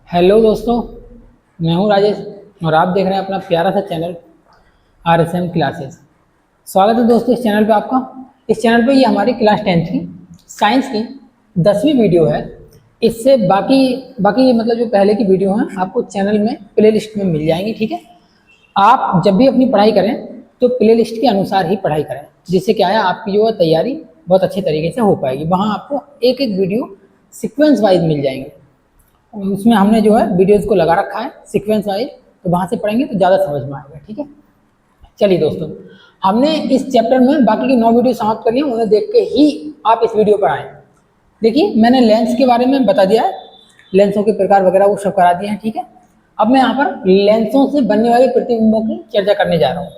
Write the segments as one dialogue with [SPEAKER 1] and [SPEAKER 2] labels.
[SPEAKER 1] Hello दोस्तों, मैं हूं राजेश और आप देख रहे हैं अपना प्यारा सा चैनल RSM क्लासेस। स्वागत है दोस्तों इस चैनल पे आपका। इस चैनल पे ये हमारी क्लास 10th की साइंस की 10वीं वीडियो है। इससे बाकी बाकी मतलब जो पहले की वीडियो हैं आपको चैनल में प्ले लिस्ट में मिल जाएंगी। ठीक है, आप जब भी अपनी पढ़ाई करें तो प्ले लिस्ट के अनुसार ही पढ़ाई करें, जिससे क्या है आपकी जो है तैयारी बहुत अच्छे तरीके से हो पाएगी। वहाँ आपको एक एक वीडियो सिक्वेंस वाइज मिल जाएंगे। उसमें हमने जो है वीडियोज़ को लगा रखा है सीक्वेंस वाइज, तो वहाँ से पढ़ेंगे तो ज़्यादा समझ में आएगा। ठीक है, चलिए दोस्तों, हमने इस चैप्टर में बाकी की 9 वीडियो समाप्त करनी है, उन्हें देख के ही आप इस वीडियो पर आएँ। देखिए, मैंने लेंस के बारे में बता दिया है, लेंसों के प्रकार वगैरह वो सब करा दिए हैं। ठीक है, अब मैं यहाँ पर लेंसों से बनने वाले प्रतिबिंबों की चर्चा करने जा रहा हूँ।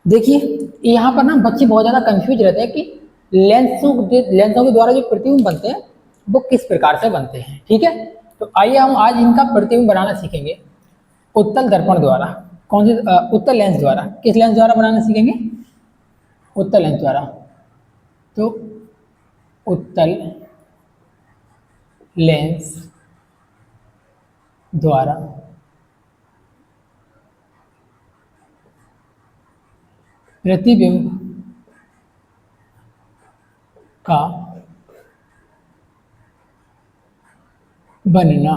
[SPEAKER 1] देखिए, यहाँ पर ना बच्चे बहुत ज़्यादा कंफ्यूज रहते हैं कि लेंसों के द्वारा जो प्रतिबिंब बनते हैं वो किस प्रकार से बनते हैं। ठीक है, तो आइए हम आज इनका प्रतिबिंब बनाना सीखेंगे उत्तल दर्पण द्वारा। कौन से उत्तल लेंस द्वारा। किस लेंस द्वारा बनाना सीखेंगे? उत्तल लेंस द्वारा। तो उत्तल लेंस द्वारा प्रतिबिंब का बनना।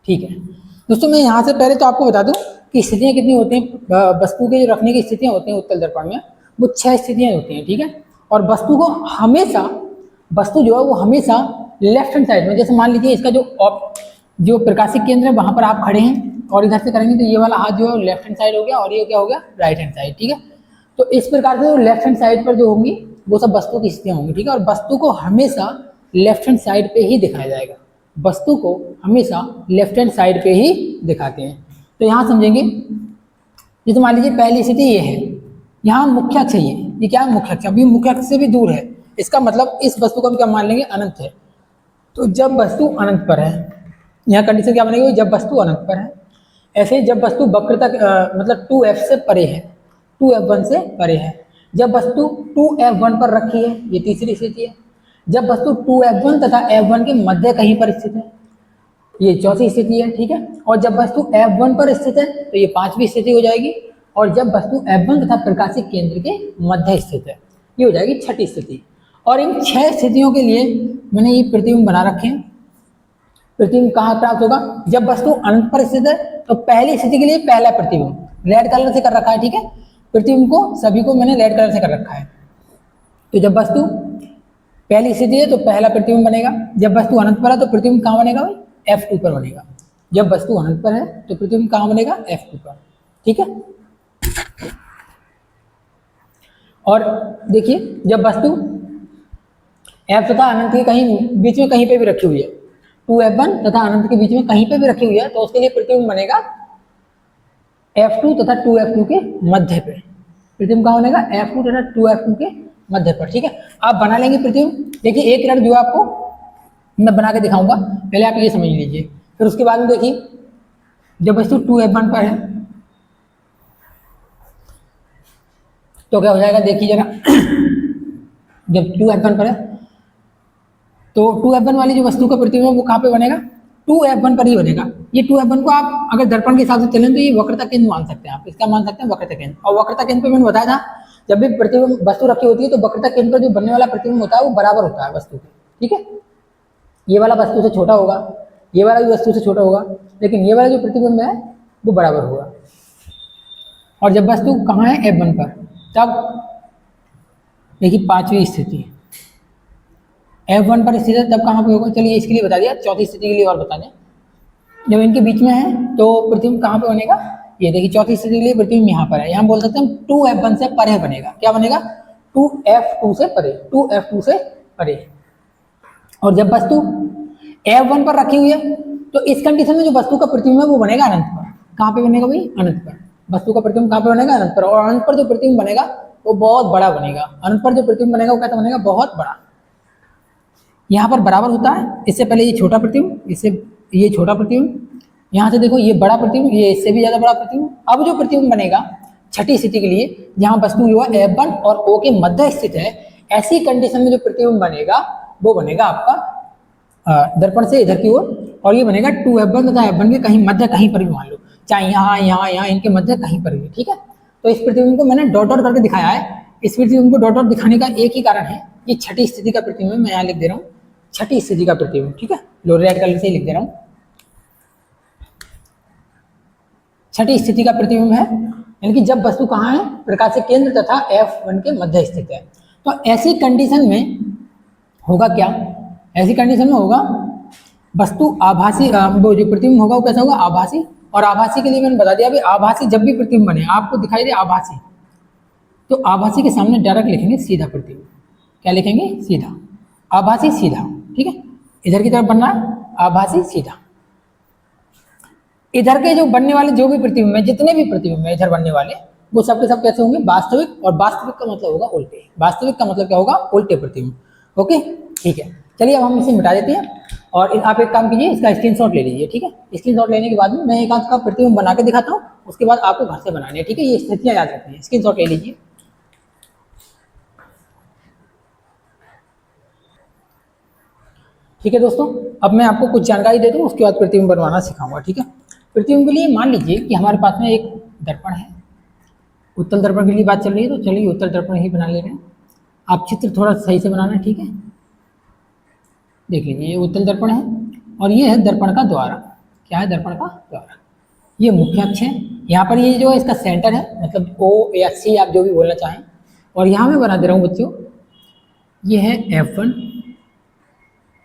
[SPEAKER 1] ठीक है दोस्तों, मैं यहाँ से पहले तो आपको बता दूं कि स्थितियाँ कितनी होती हैं। वस्तु के जो रखने की स्थितियाँ होती हैं उत्तल दर्पण में, वो 6 स्थितियाँ होती हैं। ठीक है, और वस्तु को हमेशा, वस्तु जो है वो हमेशा लेफ्ट हैंड साइड में, जैसे मान लीजिए इसका जो प्रकाशिक केंद्र है वहाँ पर आप खड़े हैं और इधर से करेंगे तो ये वाला हाथ जो है लेफ्ट हैंड साइड हो गया और ये क्या हो गया? Right hand side. ठीक है, तो इस प्रकार से जो लेफ्ट हैंड साइड पर जो होंगी वो सब वस्तु की स्थितियाँ होंगी। ठीक है, और वस्तु को हमेशा लेफ्ट हैंड साइड पे ही दिखाया जाएगा। वस्तु को हमेशा लेफ्ट हैंड साइड पे ही दिखाते हैं। तो यहाँ समझेंगे, जैसे मान लीजिए पहली स्थिति ये है, यहाँ मुख्य अक्ष है, ये क्या है? मुख्य अक्ष। अभी मुख्य अक्ष से भी दूर है, इसका मतलब इस वस्तु को हम क्या मान लेंगे? अनंत है। तो जब वस्तु अनंत पर है, यहाँ कंडीशन क्या बनेगी? जब वस्तु अनंत पर है। ऐसे ही जब वस्तु वक्रता मतलब 2f से परे है, 2f1 से परे है। जब वस्तु 2f1 पर रखी है, ये तीसरी स्थिति है। जब वस्तु 2f1 तथा f1 के मध्य कहीं पर स्थित है, ये चौथी स्थिति है। ठीक है, और जब वस्तु f1 पर स्थित है तो ये 5वीं स्थिति हो जाएगी। और जब वस्तु f1 तथा प्रकाशिक केंद्र के मध्य स्थित है, ये हो जाएगी 6ठी स्थिति। और इन 6 स्थितियों के लिए मैंने ये प्रतिबिंब बना रखे हैं। प्रतिबिंब कहाँ प्राप्त होगा? जब वस्तु अनंत पर स्थित है तो पहली स्थिति के लिए पहला प्रतिबिंब रेड कलर से कर रखा है। ठीक है, प्रतिबिंब को सभी को मैंने रेड कलर से कर रखा है। तो जब वस्तु पहली स्थिति है तो पहला प्रतिबिंब बनेगा। जब वस्तु अनंत पर है तो प्रतिबिंब कहाँ बनेगा भाई? F2 पर बनेगा। जब वस्तु अनंत पर है तो प्रतिबिंब कहाँ बनेगा? F2 पर। ठीक है, और देखिए, जब वस्तु F तथा अनंत के कहीं बीच में कहीं पे भी रखी हुई है, 2f1 तथा अनंत के बीच में कहीं पे भी रखी हुई है, तो उसके लिए प्रतिबिंब बनेगा F2 तथा 2f2 के मध्य पे। प्रतिबिंब कहाँ बनेगा? F2 तथा 2f2 के मध्य पर। ठीक है, आप बना लेंगे प्रतिबिंब। देखिए, एक किरण जो आपको मैं बना के दिखाऊंगा, पहले आप ये समझ लीजिए, फिर उसके बाद में देखिए, जब वस्तु 2f1 पर है तो क्या हो जाएगा? देखिए जरा जब 2f1 पर है तो 2f1 वाली जो वस्तु का प्रतिबिंब वो कहाँ पे बनेगा? 2f1 पर ही बनेगा। ये 2f1 को आप अगर दर्पण के हिसाब से चलें तो ये वक्रता केंद्र मान सकते हैं। आप इसका मान सकते हैं वक्रता केंद्र। और वक्रता केंद्र पे मैंने बताया था, जब भी प्रतिबिंब वस्तु रखी होती है तो वक्रता केंद्र पर जो बनने वाला प्रतिबिंब होता है वो बराबर होता है वस्तु के। ठीक है, ये वाला वस्तु से छोटा होगा, ये वाला भी वस्तु से छोटा होगा, लेकिन ये वाला जो प्रतिबिंब है वो बराबर होगा। और जब वस्तु कहाँ है? F1 पर, तब देखिए 5वीं स्थिति F1 पर स्थित है, तब कहाँ पे होगा? चलिए इसके लिए बता दिया, चौथी स्थिति के लिए और बता दें। जब इनके बीच में है तो प्रतिबिंब कहाँ पे बनेगा? ये देखिए, चौथी स्थिति के लिए प्रतिबिंब यहाँ पर है। यहाँ बोल सकते हैं 2f1 से परे बनेगा। क्या बनेगा? 2f2 से परे, 2f2 से परे। और जब वस्तु F1 पर रखी हुई है तो इस कंडीशन में जो वस्तु का प्रतिबिंब है वो बनेगा अनंत पर। कहाँ पे बनेगा भाई? अनंत पर। वस्तु का प्रतिबिंब कहाँ पे बनेगा? अनंत पर। और अनंत पर जो प्रतिबिंब बनेगा वो बहुत बड़ा बनेगा। अनंत पर जो प्रतिबिंब बनेगा वो कैसा बनेगा? बहुत बड़ा। यहाँ पर बराबर होता है, इससे पहले ये छोटा प्रतिबिंब, इससे ये छोटा प्रतिबिंब, यहाँ से देखो ये बड़ा प्रतिबिंब, ये इससे भी ज़्यादा बड़ा प्रतिबिंब। अब जो प्रतिबिंब बनेगा 6ठी स्थिति के लिए, जहाँ वस्तु जो है F1 और O के मध्य स्थित है, ऐसी कंडीशन में जो प्रतिबिंब बनेगा वो बनेगा आपका दर्पण से इधर की ओर और ये बनेगा 2F1 तथा F1 के कहीं मध्य कहीं पर भी मान लो, चाहे यहाँ इनके मध्य कहीं पर भी, ठीक है। तो इस प्रतिबिंब को मैंने डॉट डॉट करके दिखाया है। इस प्रतिबिंब को डॉट डॉट दिखाने का एक ही कारण है, ये छठी स्थिति का प्रतिबिंब, मैं यहाँ लिख दे रहा हूँ छठी स्थिति का प्रतिबिंब, ठीक है, लो रेड कलर से ही लिख दे रहा हूँ, छठी स्थिति का प्रतिबिंब है, यानी कि जब वस्तु कहाँ है, प्रकाश के केंद्र तथा F1 के मध्य स्थित है। तो ऐसी कंडीशन में होगा क्या, ऐसी कंडीशन में होगा वस्तु आभासी, वो जो प्रतिबिंब होगा वो कैसा होगा, आभासी। और आभासी के लिए मैंने बता दिया अभी, आभासी जब भी प्रतिबिंब बने आपको दिखाई दे आभासी, तो आभासी के सामने डायरेक्ट लिखेंगे सीधा प्रतिबिंब, क्या लिखेंगे, सीधा, आभासी सीधा, ठीक है। इधर की तरफ बनना है आभासी सीधा। इधर के जो बनने वाले जो भी प्रतिबिंब है, जितने भी प्रतिबिंब है इधर बनने वाले, वो सब के सब कैसे होंगे, वास्तविक। और वास्तविक का मतलब होगा उल्टे, वास्तविक का मतलब क्या होगा, उल्टे प्रतिबिंब। ओके ठीक है, चलिए अब हम इसे मिटा देते हैं और आप एक काम कीजिए, इसका स्क्रीनशॉट ले लीजिए, ठीक है। स्क्रीनशॉट लेने के बाद में मैं एक आध का प्रतिबिंब बना के दिखाता हूँ, उसके बाद आपको घर से बनाने हैं, ठीक है। ये स्थितियाँ याद रखनी है, स्क्रीनशॉट ले लीजिए। ठीक है दोस्तों, अब मैं आपको कुछ जानकारी दे दूँ, उसके बाद प्रतिबिंब बनवाना सिखाऊंगा, ठीक है। प्रतिबिंब के लिए मान लीजिए कि हमारे पास में एक दर्पण है, उत्तल दर्पण के लिए बात चल रही है, तो चलिए उत्तल दर्पण ही बना ले रहे हैं। आप चित्र थोड़ा सही से बनाना, ठीक है। देख लीजिए ये उत्तल दर्पण है और ये है दर्पण का द्वारा, क्या है, दर्पण का द्वारा। ये मुख्य अक्ष है, यहाँ पर ये जो है इसका सेंटर है, मतलब O या C आप जो भी बोलना चाहें। और यहाँ मैं बना दे रहा हूँ बच्चों, ये है F1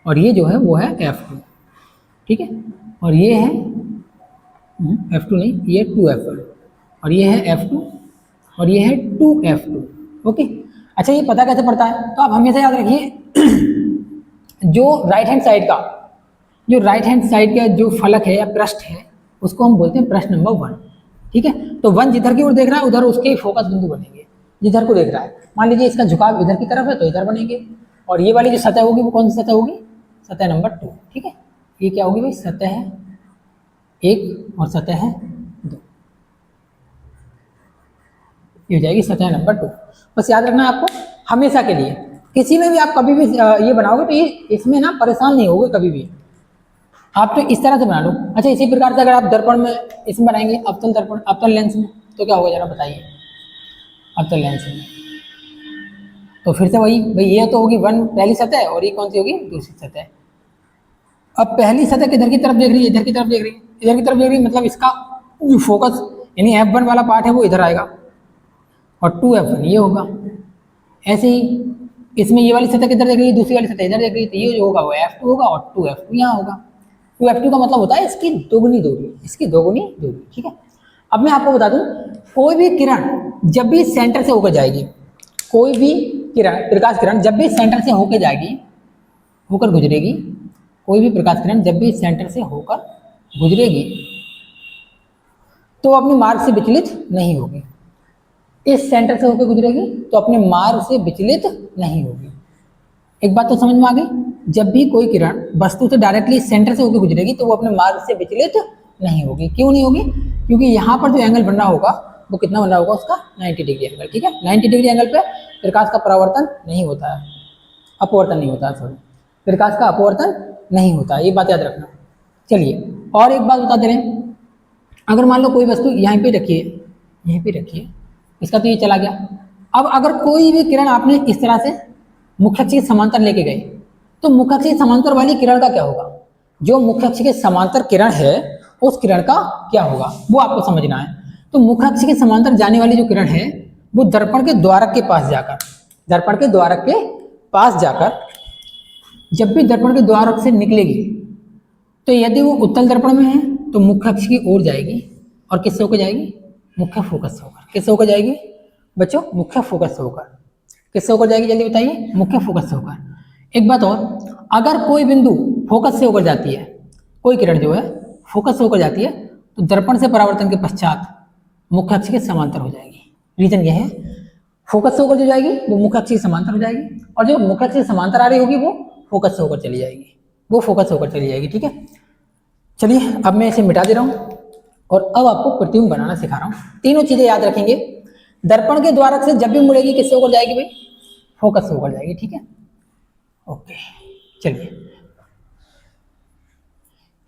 [SPEAKER 1] और ये जो है वो है F2, ठीक है। और ये है F2 नहीं, ये 2F1 और ये है F2 और ये है 2F2, ओके। अच्छा ये पता कैसे पड़ता है, तो आप हमेशा याद रखिए जो राइट हैंड साइड का जो फलक है या पृष्ठ है, उसको हम बोलते हैं पृष्ठ नंबर 1, ठीक है। तो 1 जिधर की ओर देख रहा है उधर उसके फोकस बिंदु बनेंगे, जिधर को देख रहा है। मान लीजिए इसका झुकाव इधर की तरफ है तो इधर बनेंगे, और ये वाली जो सतह होगी वो कौन सी सतह होगी, सतह नंबर 2, ठीक है। ये क्या होगी भाई, सतह है 1 और सतह है 2, ये हो जाएगी सतह नंबर 2। बस याद रखना आपको हमेशा के लिए, किसी में भी आप कभी भी ये बनाओगे तो ये इसमें ना परेशान नहीं होगे कभी भी, आप तो इस तरह से बना लो। अच्छा इसी प्रकार से अगर आप दर्पण में इसमें बनाएंगे अवतल दर्पण, अवतल लेंस में, तो क्या होगा जरा बताइए, अवतल लेंस में तो फिर से वही भाई, ये तो होगी 1 पहली सतह और ये कौन सी होगी, दूसरी सतह। अब पहली सतह किधर की तरफ देख रही है, इधर की तरफ देख रही है, इधर की तरफ देख रही है, मतलब इसका जो फोकस यानी F1 वाला पार्ट है वो इधर आएगा और 2F1 ये होगा। ऐसे ही इसमें ये वाली सतह किधर देख रही है, दूसरी वाली सतह इधर देख रही है, तो ये जो होगा वो F2 होगा और 2F2 यहाँ होगा। 2F2 का मतलब होता है इसकी दोगुनी दूरी, इसकी दोगुनी दूरी, ठीक है। अब मैं आपको बता दूं, कोई भी किरण जब भी सेंटर से होकर जाएगी, कोई भी किरण, प्रकाश किरण जब भी सेंटर से होकर जाएगी, होकर गुजरेगी, कोई भी प्रकाश किरण जब भी सेंटर से होकर गुजरेगी तो अपने मार्ग से विचलित नहीं होगी। इस सेंटर से होकर गुजरेगी तो अपने मार्ग से विचलित नहीं होगी। एक बात तो समझ में आ गई, जब भी कोई किरण वस्तु से डायरेक्टली सेंटर से होकर गुजरेगी तो वो अपने मार्ग से विचलित नहीं होगी। क्यों नहीं होगी, क्योंकि यहाँ पर जो एंगल बन रहा होगा वो कितना बन रहा होगा, उसका 90 डिग्री एंगल, ठीक है। 90 डिग्री एंगल पे प्रकाश का परावर्तन नहीं होता है, अपवर्तन नहीं होता है, सॉरी, प्रकाश का अपवर्तन नहीं होता है, ये बात याद रखना। चलिए और एक बात बता दे रहे हैं, अगर मान लो कोई वस्तु यहाँ पे रखिए, यहीं पे रखिए, इसका तो ये चला गया। अब अगर कोई भी किरण आपने इस तरह से मुख्य अक्ष के समांतर लेके गए तो मुख्य अक्ष के समांतर वाली किरण का क्या होगा, जो मुख्य अक्ष के समांतर किरण है उस किरण का क्या होगा वो आपको समझना है। तो मुख्य अक्ष के समांतर जाने वाली जो किरण है वो दर्पण के द्वारक के पास जाकर, दर्पण के द्वारक के पास जाकर जब भी दर्पण के द्वारक से निकलेगी तो यदि वो उत्तल दर्पण में है तो मुख्य अक्ष की ओर जाएगी और किससे होकर जाएगी, मुख्य फोकस से होकर। किससे होकर जाएगी बच्चों, मुख्य फोकस से होकर। किससे होकर जाएगी जल्दी बताइए, मुख्य फोकस से होकर। एक बात और, अगर कोई बिंदु फोकस से होकर जाती है, कोई किरण जो है फोकस से होकर जाती है तो दर्पण से परावर्तन के पश्चात मुख्य अक्ष के समांतर हो जाएगी। रीजन यह है, फोकस से होकर जो जाएगी वो मुख्य अक्ष के समांतर हो जाएगी और जो मुख्य अक्ष के समांतर आ रही होगी वो फोकस से होकर चली जाएगी, वो फोकस होकर चली जाएगी, ठीक है। चलिए अब मैं इसे मिटा दे रहा हूँ और अब आपको प्रतिबिंब बनाना सिखा रहा हूँ। तीनों चीजें याद रखेंगे, दर्पण के द्वारक से जब भी मुड़ेगी किससे होकर जाएगी भाई, फोकस से होकर जाएगी, ठीक है। ओके चलिए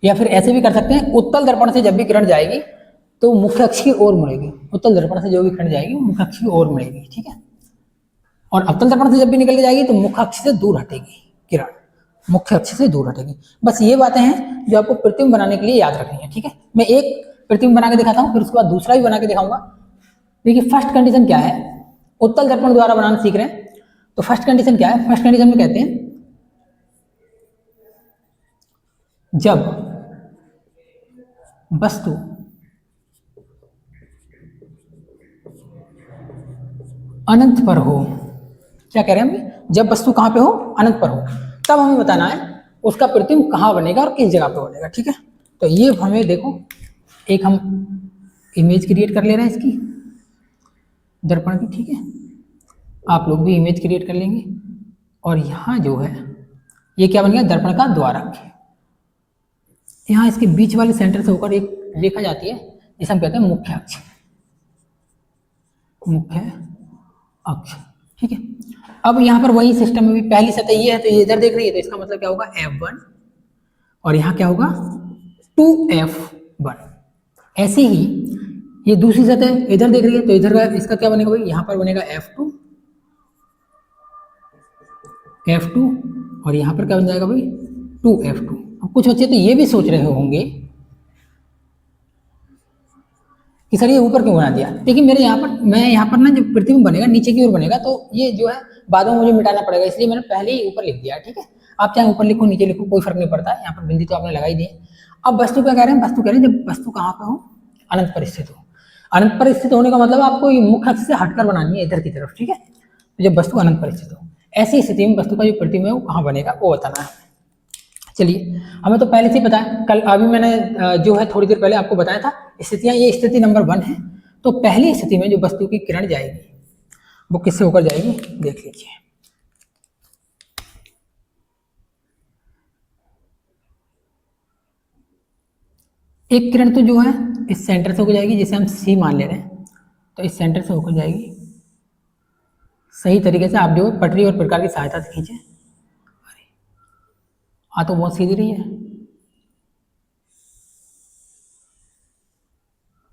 [SPEAKER 1] या फिर ऐसे भी कर सकते हैं, उत्तल दर्पण से जब भी किरण जाएगी तो मुख्य अक्ष की ओर मुड़ेगी। उत्तल दर्पण से जो भी किरण जाएगी वो मुख्य अक्ष की ओर मुड़ेगी, ठीक है। और अवतल दर्पण से जब भी निकल के जाएगी तो मुख्य अक्ष से दूर हटेगी किरण, मुख्य अक्ष से दूर हटेगी। बस ये बातें हैं जो आपको प्रतिबिंब बनाने के लिए याद रखनी है, ठीक है। मैं एक प्रतिबिंब बना के दिखाता हूँ, फिर उसके बाद दूसरा भी बना के दिखाऊंगा। देखिए फर्स्ट कंडीशन क्या है, उत्तल दर्पण द्वारा बनाना सीख रहे हैं, तो फर्स्ट कंडीशन क्या है, फर्स्ट कंडीशन में कहते हैं जब वस्तु अनंत पर हो, क्या कह रहे हैं हम, जब वस्तु कहां पे हो, अनंत पर हो, तब हमें बताना है उसका प्रतिबिंब कहां बनेगा और किस जगह पे बनेगा, ठीक है। तो ये हमें देखो, एक हम इमेज क्रिएट कर ले रहे हैं इसकी दर्पण की, ठीक है। आप लोग भी इमेज क्रिएट कर लेंगे। और यहाँ जो है ये क्या बन गया, दर्पण का द्वारक। यहाँ इसके बीच वाले सेंटर से होकर एक रेखा जाती है जिसे हम कहते हैं मुख्य अक्ष, मुख्य अक्ष, ठीक है। अब यहाँ पर वही सिस्टम में भी पहली सतह ये है तो ये इधर देख रही है, तो इसका मतलब क्या होगा F1, और यहाँ क्या होगा 2F1। ऐसे ही ये दूसरी सतह इधर देख रही है तो इधर का इसका क्या बनेगा भाई, यहाँ पर बनेगा F2, F2, और यहाँ पर क्या बन जाएगा भाई 2F2। अब कुछ बच्चे तो ये भी सोच रहे होंगे कि सर ये ऊपर क्यों बना दिया। देखिए मेरे यहाँ पर ना जब प्रतिबिंब बनेगा नीचे की ओर बनेगा तो ये जो है बाद में मुझे मिटाना पड़ेगा, इसलिए मैंने पहले ही ऊपर लिख दिया, ठीक है। आप चाहे ऊपर लिखो नीचे लिखो कोई फर्क नहीं पड़ता है, यहाँ पर बिंदी तो आपने लगा ही दी। अब वस्तु क्या कह रहे हैं, वस्तु कह रहे हैं जब वस्तु कहाँ पर हो, अनंत पर स्थित हो। अनंत पर स्थित होने का मतलब आपको मुख्य अक्ष से हटकर बनानी है इधर की तरफ, ठीक है। तो जब वस्तु अनंत पर स्थित हो, ऐसी स्थिति में वस्तु का जो प्रतिबिंब है वो कहाँ बनेगा वो बताना है। चलिए हमें तो पहले से ही पता है, कल अभी मैंने जो है थोड़ी देर पहले आपको बताया था स्थितियां, ये स्थिति नंबर 1 है। तो पहली स्थिति में जो वस्तु की किरण जाएगी वो किससे होकर जाएगी, देख लीजिए। एक किरण तो जो है इस सेंटर से होकर जाएगी, जिसे हम C मान ले रहे हैं, तो इस सेंटर से होकर जाएगी। सही तरीके से आप जो पटरी और प्रकार की सहायता से खींचे, हाँ तो बहुत सीधी रही है,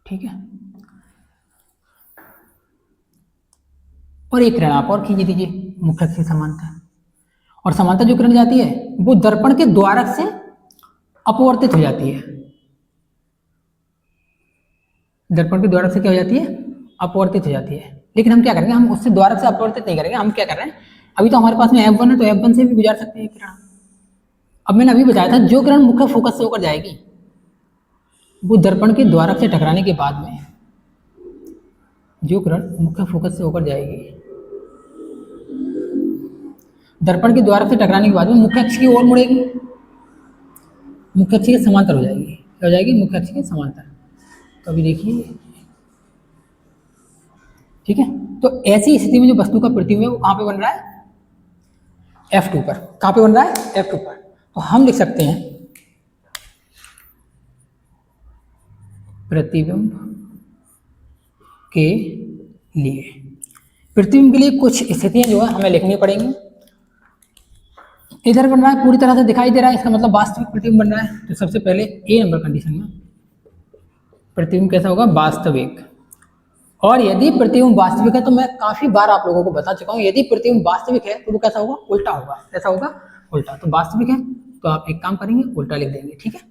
[SPEAKER 1] ठीक है। और एक किरण आप और खींच दीजिए मुख्य अक्ष के समांतर, और समांतर जो किरण जाती है वो दर्पण के द्वारक से अपवर्तित हो जाती है। दर्पण के द्वारक से क्या हो जाती है, अपवर्तित हो जाती है। लेकिन हम क्या करेंगे, हम उससे द्वारक से अपवर्तित नहीं करेंगे, हम क्या कर रहे हैं, अभी तो हमारे पास में F1 है तो F1 से भी गुजार सकते हैं किरण। अब मैंने अभी बताया था जो किरण मुख्य फोकस से होकर जाएगी वो दर्पण के द्वारक से टकराने के बाद में, जो किरण मुख्य फोकस से होकर जाएगी दर्पण के द्वारक से टकराने के बाद में मुख्य अक्ष की ओर मुड़ेगी, मुख्य अक्ष के समांतर हो जाएगी। क्या हो जाएगी, मुख्य अक्ष के समांतर। तो अभी देखिए, ठीक है। तो ऐसी स्थिति में जो वस्तु का प्रतिबिंब है वो कहाँ पे बन रहा है, F2 पर। कहाँ पे बन रहा है, F2 पर। तो हम लिख सकते हैं प्रतिबिंब के लिए, प्रतिबिंब के लिए कुछ स्थितियां जो है हमें लिखनी पड़ेंगी। इधर बन रहा है पूरी तरह से दिखाई दे रहा है, इसका मतलब वास्तविक प्रतिबिंब बन रहा है। तो सबसे पहले A नंबर कंडीशन में प्रतिबिंब कैसा होगा, वास्तविक। और यदि प्रतिबिंब वास्तविक है तो मैं काफी बार आप लोगों को बता चुका हूं, यदि प्रतिबिंब वास्तविक है तो वो कैसा होगा, उल्टा होगा। कैसा होगा, उल्टा। तो वास्तविक है तो आप एक काम करेंगे, उल्टा लिख देंगे, ठीक है।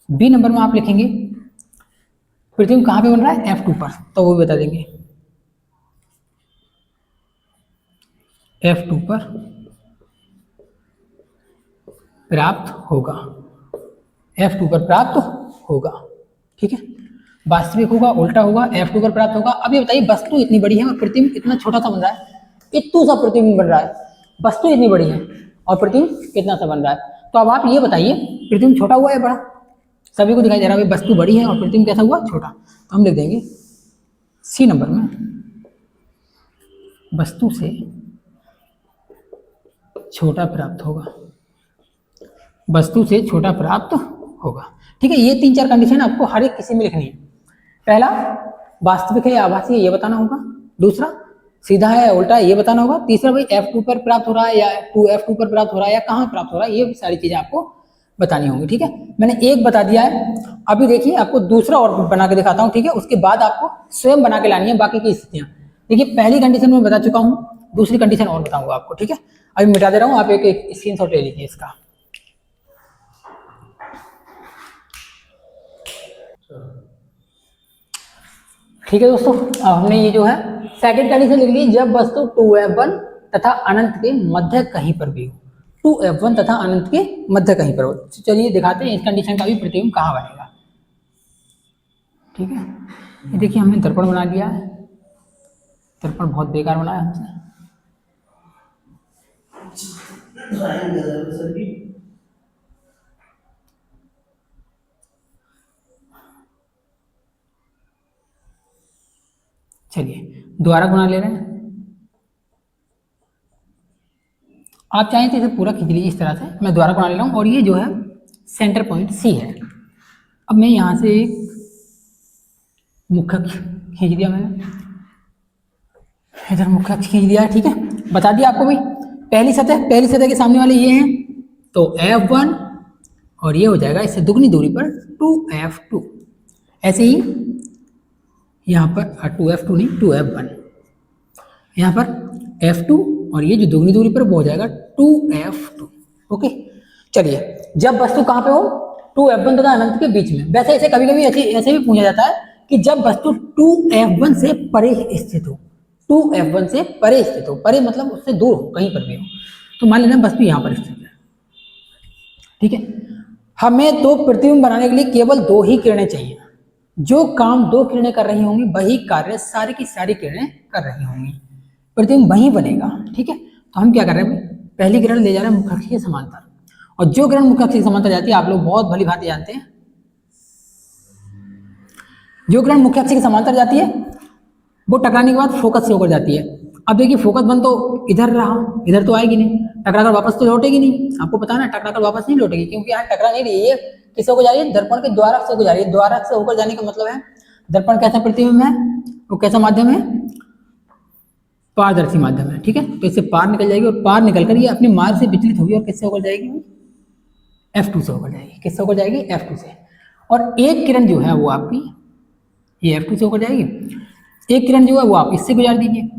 [SPEAKER 1] B नंबर में आप लिखेंगे प्रतिबिंब कहाँ पे बन रहा है, F2 पर, तो वो बता देंगे F2 पर प्राप्त होगा, F2 पर प्राप्त होगा, ठीक है। वास्तविक होगा, उल्टा होगा, F2 पर प्राप्त होगा। अब ये बताइए वस्तु इतनी बड़ी है और प्रतिबिंब इतना छोटा सा बन रहा है, इतू सा प्रतिबिंब बन रहा है। वस्तु इतनी बड़ी है और प्रतिबिंब कितना सा बन रहा है। तो अब आप ये बताइए प्रतिबिंब छोटा हुआ है बड़ा, सभी को दिखाई दे रहा है वस्तु बड़ी है और प्रतिबिंब कैसा हुआ, छोटा। तो हम लिख देंगे C नंबर में वस्तु से छोटा प्राप्त होगा, वस्तु से छोटा प्राप्त होगा, ठीक है। ये 3-4 कंडीशन आपको हर एक किसी में लिखनी है। पहला वास्तविक है या आभासी है ये बताना होगा, दूसरा सीधा है या उल्टा है ये बताना होगा, तीसरा भाई F2 पर प्राप्त हो रहा है या F2 पर प्राप्त हो रहा है या कहाँ प्राप्त हो रहा है, ये सारी चीजें आपको बतानी होंगी, ठीक है। मैंने एक बता दिया है, अभी देखिए आपको दूसरा और बना के दिखाता हूँ, ठीक है। उसके बाद आपको स्वयं बना के लानी है बाकी की स्थितियां। देखिए पहली कंडीशन में बता चुका हूँ, दूसरी कंडीशन और बताऊंगा आपको, ठीक है। अभी मिटा दे रहा हूँ, आप एक स्क्रीनशॉट ले लीजिए इसका। ठीक है दोस्तों, अब हमने ये जो है सेकंड कंडीशन लिख ली, जब वस्तु 2f1 तथा अनंत के मध्य कहीं पर भी हो। 2f1 तथा अनंत के मध्य कहीं पर हो। चलिए दिखाते हैं इस कंडीशन का भी प्रतिबिंब कहाँ बनेगा, ठीक है। ये देखिए हमने दर्पण बना लिया है, दर्पण बहुत बेकार बनाया हमसे। चलिए दोबारा बना ले रहे हैं, आप चाहें तो इसे पूरा खींच लीजिए इस तरह से। मैं दोबारा बना ले रहा हूँ और ये जो है सेंटर पॉइंट सी है। अब मैं यहाँ से एक मुख्य खींच दिया मैंने, इधर मुख्य खींच दिया, ठीक है। बता दिया आपको भाई पहली सतह के सामने वाले ये हैं, तो F1 और ये हो जाएगा इससे दुगनी दूरी पर 2F2। ऐसे ही यहाँ पर 2F2 नहीं 2F1, यहाँ पर F2 और ये जो दुगनी दूरी पर वो हो जाएगा 2F2। ओके चलिए, जब वस्तु कहाँ पे हो 2F1 तथा अनंत के बीच में। वैसे ऐसे कभी कभी ऐसे भी पूछा जाता है कि जब वस्तु 2F1 से परे स्थित हो, 2F1 से परे स्थित हो, परे मतलब उससे दूर हो कहीं पर भी हो। तो मान लेना वस्तु यहाँ पर स्थित है, ठीक है। हमें तो प्रतिबिंब बनाने के लिए केवल 2 ही किरणें चाहिए। जो काम 2 किरणें कर रही होंगी वही कार्य सारी की सारी किरणें कर रही होंगी, प्रतिबिंब वहीं बनेगा, ठीक है। तो हम क्या कर रहे हैं, पहली किरण ले जा रहे हैं मुख्य अक्ष के समांतर, और जो किरण मुख्य अक्ष के समांतर जाती है आप लोग बहुत भली भांति जानते हैं, जो किरण मुख्य अक्ष के समांतर जाती है वो टकराने के बाद फोकस से होकर जाती है। अब देखिए फोकस बन तो इधर रहा, इधर तो आएगी नहीं, टकराकर वापस तो लौटेगी नहीं, आपको पता है ना टकराकर वापस नहीं लौटेगी, क्योंकि यहाँ टकरा नहीं रही है, किससे होकर जा रही है, दर्पण के द्वारक से होकर जा रही है। द्वारक से होकर जाने का मतलब है दर्पण कैसा प्रतिबिंब है, वो कैसा माध्यम है, पारदर्शी माध्यम है, ठीक है। तो इससे पार निकल जाएगी और पार निकलकर ये अपने मार्ग से विचलित होगी और किससे होकर जाएगी, F2 से होकर जाएगी। किससे होकर जाएगी, F2 से। और एक किरण जो है वो आपकी ये F2 से होकर जाएगी, एक किरण जो है वो आप इससे गुजार दीजिए,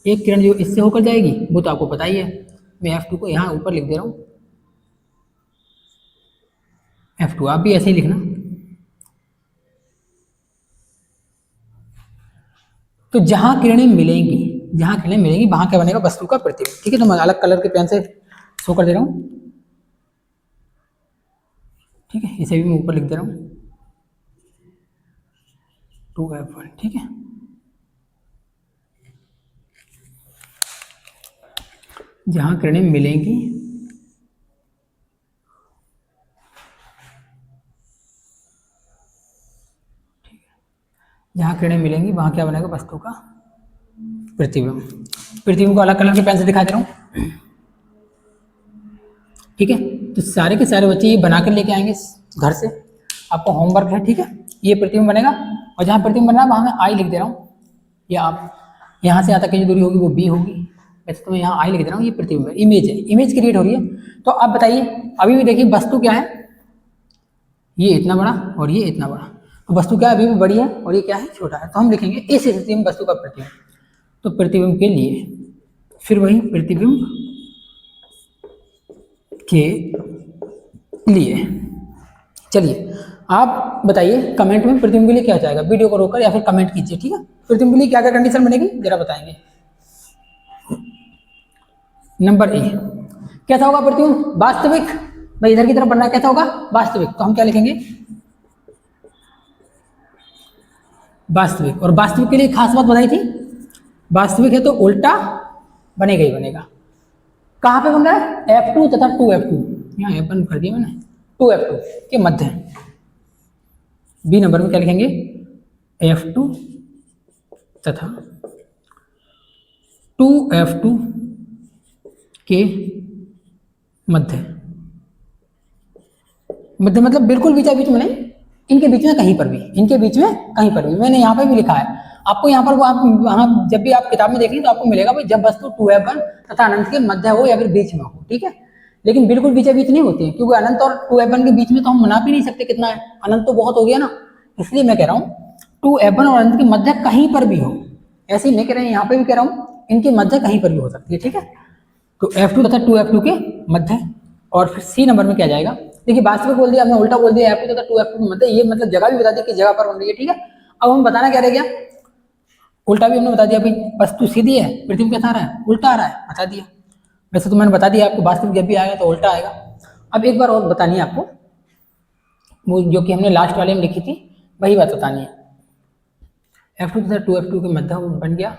[SPEAKER 1] एक किरण जो इससे होकर जाएगी वो तो आपको पता ही है। मैं F2 को यहाँ ऊपर लिख दे रहा हूँ, F2 आप भी ऐसे ही लिखना। तो जहां किरणें मिलेंगी वहां क्या बनेगा, वस्तु का प्रतिबिंब, ठीक है। तो मैं अलग कलर के पेन से शो कर दे रहा हूँ, ठीक है। इसे भी मैं ऊपर लिख दे रहा हूँ 2F1, ठीक है। जहां किरणें मिलेंगी वहां क्या बनेगा, वस्तु का प्रतिबिंब। प्रतिबिंब को अलग कलर के पेन से दिखा दे रहा हूं, ठीक है। तो सारे के सारे बच्चे ये बनाकर लेके आएंगे घर से, आपको होमवर्क है, ठीक है। ये प्रतिबिंब बनेगा और जहां प्रतिबिंब बना वहां मैं आई लिख दे रहा हूँ, या आप यहाँ से यहाँ तक की जो दूरी होगी वो बी होगी, वैसे तो मैं यहाँ आई लिख दे रहा हूँ। ये प्रतिबिंब इमेज है, इमेज क्रिएट हो रही है। तो आप बताइए, अभी भी देखिए वस्तु क्या है, ये इतना बड़ा और ये इतना बड़ा, तो वस्तु क्या है अभी भी बड़ी है और ये क्या है छोटा है। तो हम लिखेंगे इस स्थिति में वस्तु का प्रतिबिंब। तो प्रतिबिंब के लिए फिर वही प्रतिबिंब के लिए, चलिए आप बताइए कमेंट में प्रतिबिंब के लिए क्या चाहेगा, वीडियो को रोककर या फिर कमेंट कीजिए, ठीक है। प्रतिबिंब के लिए क्या क्या कंडीशन बनेगी जरा बताएंगे। नंबर ए, कैसा होगा प्रतिबिंब, वास्तविक, भाई इधर की तरफ बनना कैसा होगा, वास्तविक। तो हम क्या लिखेंगे, वास्तविक। और वास्तविक के लिए खास बात बताई थी, वास्तविक है तो उल्टा बनेगा ही बनेगा। कहाँ पे बन रहा है, F2 तथा 2F2, यहाँ F1 कर दिया मैंने, 2F2 के मध्य। बी नंबर में क्या लिखेंगे, F2 तथा 2F2 के मध्य। मध्य मतलब बिल्कुल बीचा बीच में नहीं, इनके बीच में कहीं पर भी, इनके बीच में कहीं पर भी। मैंने यहाँ पे भी लिखा है आपको, यहाँ पर वो आप वहाँ जब भी आप किताब में देखेंगे तो आपको मिलेगा भाई जब वस्तु 2F1 तथा अनंत के मध्य हो या फिर बीच में हो, ठीक है। लेकिन बिल्कुल बीचा बीच नहीं होती है, क्योंकि अनंत और 2f1 के बीच में तो हम नाप ही नहीं सकते कितना है, अनंत तो बहुत हो गया ना। इसलिए मैं कह रहा हूँ 2f1 और अनंत के मध्य कहीं पर भी हो, ऐसे ही मैं कह रहा हूँ, यहाँ पे भी कह रहा हूँ इनके मध्य कहीं पर भी हो सकती है, ठीक है। तो f2 तथा 2f2 के मध्य, और फिर सी नंबर में क्या जाएगा, देखिए वास्तविक बोल दिया, हमने उल्टा बोल दिया f2 तथा 2f2 के मध्य, ये मतलब जगह भी बता दी किस जगह पर बन रही है, ठीक है। अब हम बताना क्या रह गया, उल्टा भी हमने बता दिया, भाई वस्तु सीधी है, पृथ्वी कैसा आ रहा है, उल्टा आ रहा है, बता दिया। वैसे तो मैंने बता दिया आपको, वास्तविक जब भी आएगा तो उल्टा आएगा। अब एक बार और बतानी है आपको, वो जो कि हमने लास्ट वाले में लिखी थी, वही बात बतानी है। f2 तथा 2f2 के मध्य बन गया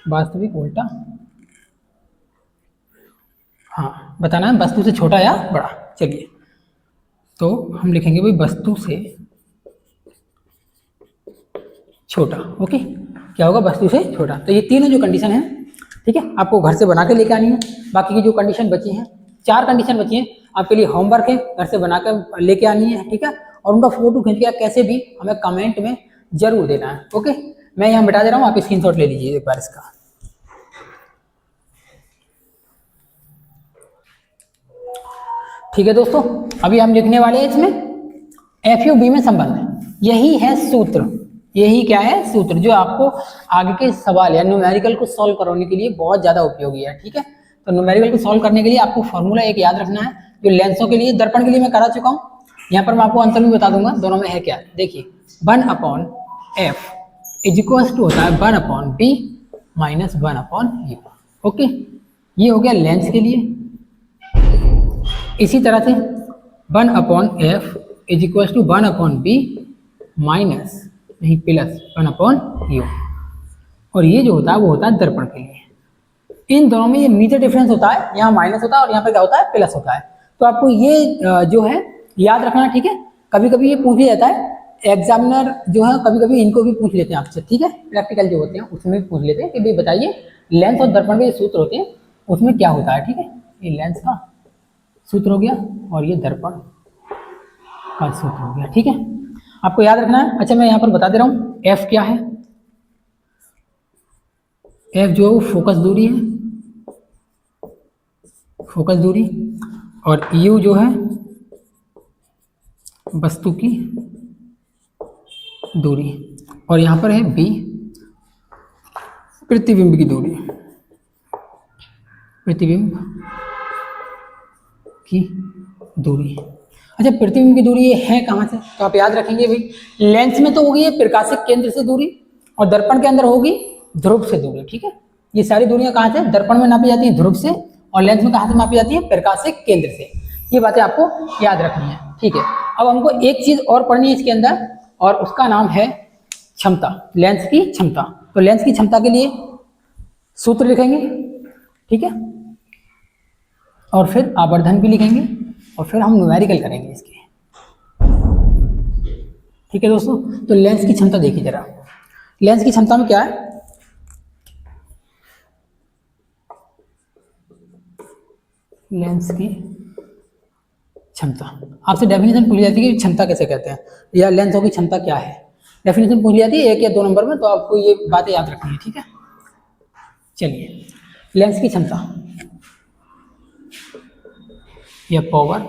[SPEAKER 1] वास्तविक उल्टा। हाँ, बताना है वस्तु से छोटा या बड़ा। चलिए, तो हम लिखेंगे भाई वस्तु से छोटा। ओके, क्या होगा, वस्तु से छोटा। तो ये तीनों जो कंडीशन है, ठीक है, आपको घर से बना के लेके आनी है। बाकी की जो कंडीशन बची हैं, 4 कंडीशन बची हैं, आपके लिए होमवर्क है, घर से बना कर लेके आनी है, ठीक है। और उनका फोटो खींच के कैसे भी हमें कमेंट में जरूर देना है। ओके, मैं यहाँ बिठा दे रहा हूँ, आप स्क्रीनशॉट ले लीजिए एक बार इसका। ठीक है दोस्तों, अभी हम लिखने वाले हैं इसमें FUB में संबंध, यही है सूत्र, यही क्या है सूत्र, जो आपको आगे के सवाल या न्यूमेरिकल को सॉल्व करने के लिए बहुत ज्यादा उपयोगी है, ठीक है। तो न्यूमेरिकल को सॉल्व करने के लिए आपको फॉर्मूला एक याद रखना है, जो लेंसों के लिए, दर्पण के लिए मैं करा चुका हूँ, यहाँ पर मैं आपको अंतर भी बता दूंगा दोनों में है क्या। देखिए 1/f इज इक्वल टू होता है 1/b माइनस 1/u। ओके, ये हो गया लेंस के लिए। इसी तरह से 1/f is equal to 1/b minus नहीं प्लस 1/u, और ये जो होता है वो होता है दर्पण के लिए। इन दोनों में ये मेजर डिफरेंस होता है, यहाँ माइनस होता है और यहाँ पे क्या होता है, प्लस होता है। तो आपको ये जो है याद रखना, ठीक है। कभी कभी ये पूछ लिया जाता है, एग्जामिनर जो है कभी कभी इनको भी पूछ लेते हैं आपसे, ठीक है, प्रैक्टिकल जो होते हैं उसमें भी पूछ लेते हैं कि भाई बताइए लेंस और दर्पण के सूत्र होते हैं उसमें क्या होता है, ठीक है। ये लेंस का सूत्र हो गया और ये दर्पण का सूत्र हो गया, ठीक है, आपको याद रखना है। अच्छा, मैं यहाँ पर बता दे रहा हूँ एफ क्या है। एफ जो है फोकस दूरी है, फोकस दूरी, और यू जो है वस्तु की दूरी, और यहाँ पर है बी प्रतिबिंब की दूरी, प्रतिबिंब की दूरी। अच्छा, प्रतिबिंब की दूरी ये है कहाँ से, तो आप याद रखेंगे भाई लेंस में तो होगी ये प्रकाशिक केंद्र से दूरी, और दर्पण के अंदर होगी ध्रुव से दूरी, ठीक है। ये सारी दूरियां कहाँ से, दर्पण में नापी जाती है ध्रुव से, और लेंस में कहाँ से मापी जाती है, प्रकाशिक केंद्र से। ये बातें आपको याद रखनी है, ठीक है। अब हमको एक चीज और पढ़नी है इसके अंदर, और उसका नाम है क्षमता, लेंस की क्षमता। तो लेंस की क्षमता के लिए सूत्र लिखेंगे, ठीक है, और फिर आवर्धन भी लिखेंगे, और फिर हम न्यूमेरिकल करेंगे इसके, ठीक है दोस्तों। तो लेंस की क्षमता देखिए जरा, लेंस की क्षमता में क्या है, लेंस की क्षमता, आपसे डेफिनेशन पूछ जाती है कि क्षमता कैसे कहते हैं, या लेंसों की क्षमता क्या है, डेफिनेशन पूछ जाती है 1 या 2 नंबर में, तो आपको ये बातें याद रखनी है, ठीक है। चलिए, लेंस की क्षमता या पावर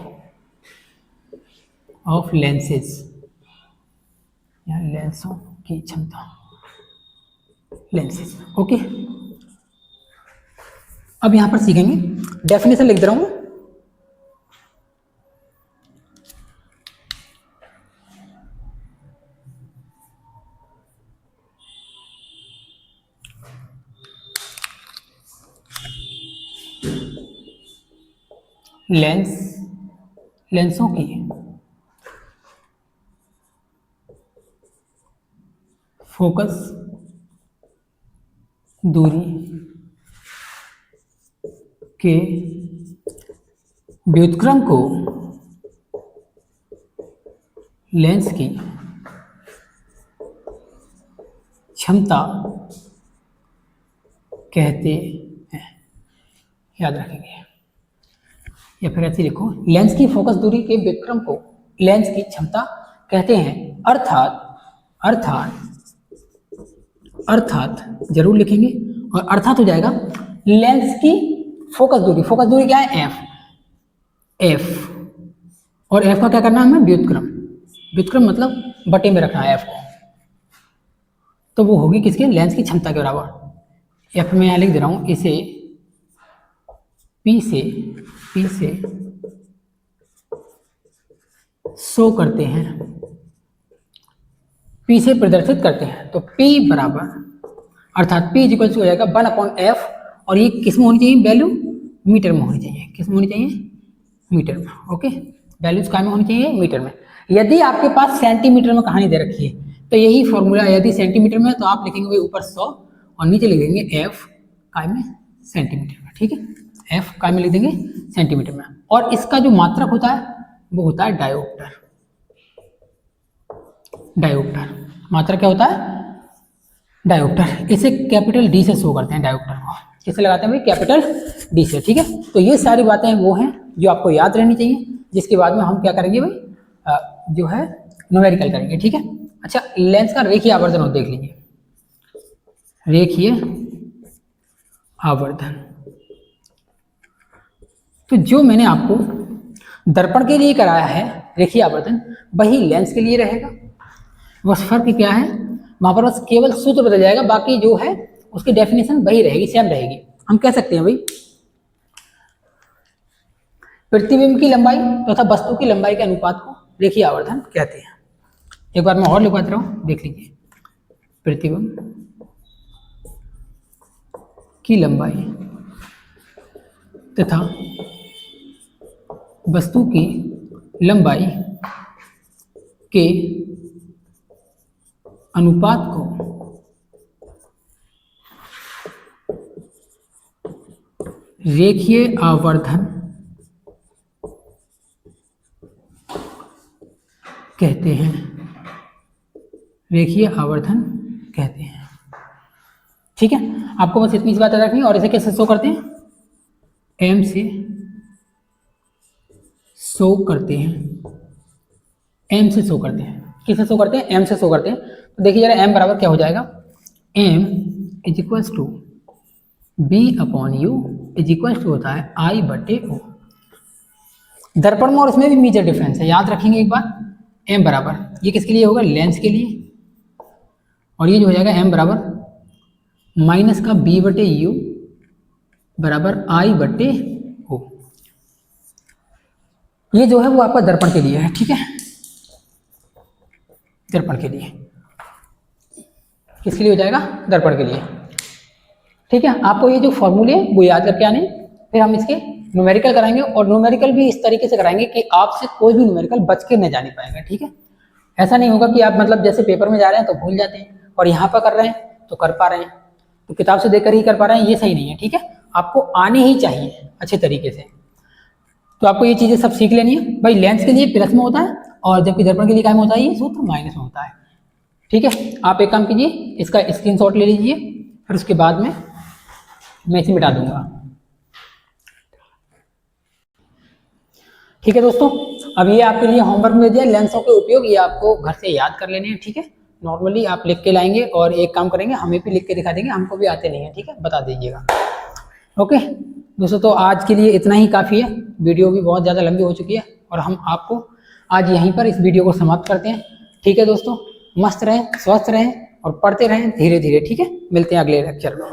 [SPEAKER 1] ऑफ लेंसेज, या लेंसों की क्षमता, लेंसेज। ओके, अब यहां पर सीखेंगे, डेफिनेशन लिख दे रहा हूं, लेंस, लेंसों की फोकस दूरी के व्युत्क्रम को लेंस की क्षमता कहते हैं, याद रखेंगे। या फिर ऐसे लिखो, लेंस की फोकस दूरी के व्युत्क्रम को लेंस की क्षमता कहते हैं, अर्थात अर्थात अर्थात जरूर लिखेंगे, और अर्थात हो जाएगा लेंस की फोकस दूरी क्या है एफ, और एफ का क्या करना है हमें व्युत्क्रम मतलब बटे में रखना है एफ को, तो वो होगी किसके लेंस की क्षमता के बराबर। एफ में यहाँ लिख दे रहा हूँ, इसे पी से शो करते हैं, P से प्रदर्शित करते हैं। तो P बराबर अर्थात P इक्वल हो जाएगा 1/f, और ये किस में होनी चाहिए वैल्यू, मीटर में होनी चाहिए। किस में होनी चाहिए, मीटर में। ओके, वैल्यूज क्या में होनी चाहिए, मीटर में। यदि आपके पास सेंटीमीटर में कहानी दे रखी है तो यही फॉर्मूला, यदि सेंटीमीटर में तो आप लिखेंगे भाई ऊपर 100 और नीचे लिख देंगे f काय में सेंटीमीटर में। ठीक है, f काय में लिख देंगे सेंटीमीटर में। और इसका जो मात्रक होता है वो होता है डायोप्टर। मात्रक क्या होता है, डायोप्टर। इसे कैपिटल डी से शो करते हैं, डायोप्टर को किससे लगाते हैं भाई, कैपिटल डी से। ठीक है, तो ये सारी बातें वो हैं जो आपको याद रहनी चाहिए, जिसके बाद में हम क्या करेंगे भाई जो है न्यूमेरिकल करेंगे। ठीक है, अच्छा लेंस का रेखीय आवर्धन और देख लीजिए, रेखीय आवर्धन। तो जो मैंने आपको दर्पण के लिए कराया है रेखीय आवर्धन, वही लेंस के लिए रहेगा। बस फर्क क्या है, वहां पर बस केवल सूत्र बदल जाएगा, बाकी जो है उसकी डेफिनेशन वही रहेगी, सेम रहेगी। हम कह सकते हैं भाई प्रतिबिंब की लंबाई तथा वस्तु की लंबाई के अनुपात को रेखीय आवर्धन कहते हैं। एक बार मैं और लिखवा दे रहा हूं, देख लीजिए। प्रतिबिंब की लंबाई तथा वस्तु की लंबाई के अनुपात को रेखीय आवर्धन कहते हैं, रेखीय आवर्धन कहते हैं। ठीक है, आपको बस इतनी सी बात याद रखनी है। और इसे कैसे शो करते हैं, एम से शो करते हैं, एम से शो करते हैं। किससे शो करते हैं, एम से शो करते हैं। तो देखिए जरा एम बराबर क्या हो जाएगा, M is equals to B upon U is equals to होता है आई बटे ओ। दर्पण में और उसमें भी मेजर डिफरेंस है, याद रखेंगे एक बार। एम बराबर ये किसके लिए होगा, लेंस के लिए, और ये जो हो जाएगा एम बराबर माइनस का बी बटे यू बराबर आई बटे ओ। ये जो है वो आपका दर्पण के लिए है। ठीक है, दर्पण के लिए, किसके लिए हो जाएगा, दर्पण के लिए। ठीक है, आपको ये जो फॉर्मूले वो याद करके आने, फिर हम इसके न्यूमेरिकल कराएंगे, और न्यूमेरिकल भी इस तरीके से कराएंगे कि आपसे कोई भी न्यूमेरिकल बच के न जाने पाएगा। ठीक है, ऐसा नहीं होगा कि आप मतलब जैसे पेपर में जा रहे हैं तो भूल जाते हैं और यहाँ पर कर रहे हैं तो कर पा रहे हैं, तो किताब से देखकर ही कर पा रहे हैं, ये सही नहीं है। ठीक है, आपको आने ही चाहिए अच्छे तरीके से। तो आपको ये चीज़ें सब सीख लेनी है भाई। लेंस के लिए प्लस में होता है और जबकि दर्पण के लिए क्या में होता है, ये सूत्र माइनस में होता है। ठीक है, आप एक काम कीजिए, इसका स्क्रीनशॉट ले लीजिए, फिर उसके बाद में मैं इसे मिटा दूंगा। ठीक है दोस्तों, अब ये आपके लिए होमवर्क में दिया, लेंसों के उपयोग ये आपको घर से याद कर लेने हैं। ठीक है, नॉर्मली आप लिख के लाएंगे और एक काम करेंगे, हमें भी लिख के दिखा देंगे, हमको भी आते नहीं है। ठीक है, बता दीजिएगा। ओके दोस्तों, तो आज के लिए इतना ही काफ़ी है, वीडियो भी बहुत ज़्यादा लंबी हो चुकी है और हम आपको आज यहीं पर इस वीडियो को समाप्त करते हैं। ठीक है दोस्तों, मस्त रहें, स्वस्थ रहें और पढ़ते रहें धीरे धीरे। ठीक है, मिलते हैं अगले लेक्चर में।